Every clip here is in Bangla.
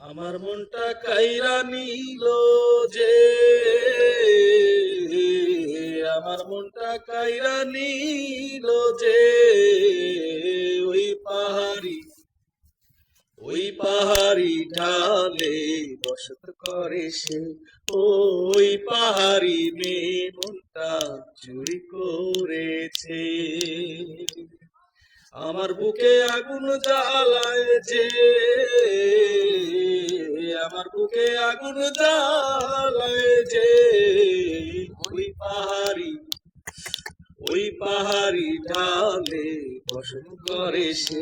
আমার মনটা কাইরা নিল যে, আমার মনটা কাইরা নিল যে, ওই পাহাড়ি ওই পাহাড়ি ঢালে বসত করে সে। ওই পাহাড়ি মেয়ে মনটা চুরি করেছে। আমার বুকে আগুন জ্বালায় যে, আমার বুকে আগুন জ্বালায় যে, ওই পাহাড়ি ঢালে বসত করে সে।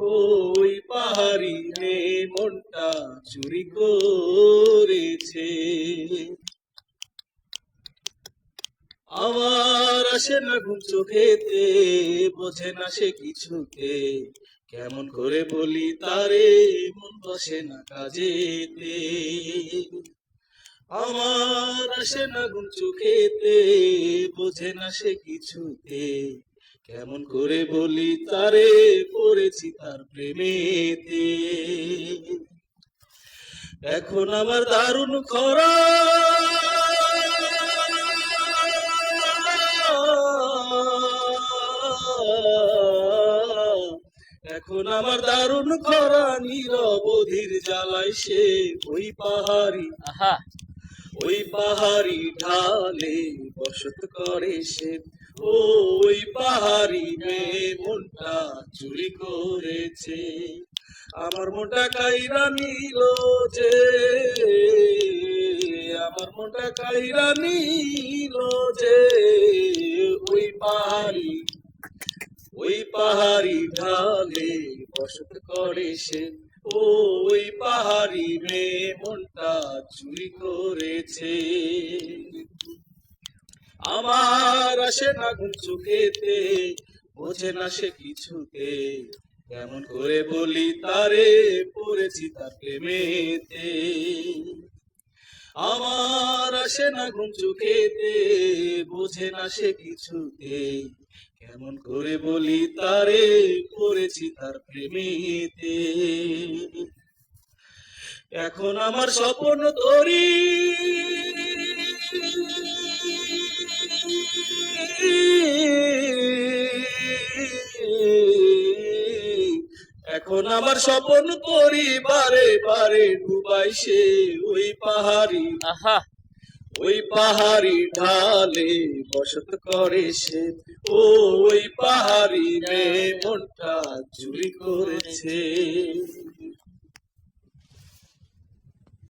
ওই পাহাড়ি মেয়ে মনটা চুরি করেছে। আমার আসে না ঘুম চোখেতে, বোঝে না সে কিছুতে, কেমন করে বলি তারে মন বসে না কাজেতে। আমার আসে না ঘুম চোখেতে, বোঝে না সে কিছুতে, কেমন করে বলি তারে পড়েছি তার প্রেমেতে। এখন আমার দারুণ খরা, এখন আমার দারুণ খরা, নিরবধির জ্বালায় সে। ওই পাহাড়ি ঢালে বসত করে সে। ওই পাহাড়ি মেয়ে মনটা চুরি করেছে। আমার মনটা কাইরা নিল যে, আমার মনটা কাইরা নিল যে, ওই পাহাড়ি ঢালে বসত করে সে। ওই পাহাড়ি মেয়ে মনটা চুরি করেছে। আমার আসে না ঘুম চোখেতে, বোঝে না সে কিছুতে, কেমন করে বলি তারে পড়েছি তার প্রেমেতে। আমার আসে না ঘুম চোখেতে, বোঝে না সে কিছুতে, কেমন করে বলি তারে পড়েছি তার প্রেমেতে। এখন আমার স্বপ্ন তরি, এখন আমার স্বপ্ন তরি বারে বারে ডুবাই সে। ওই পাহাড়ি ঢালে বসত করে সে। ওই পাহাড়ি মেয়ে মনটা চুরি করেছে।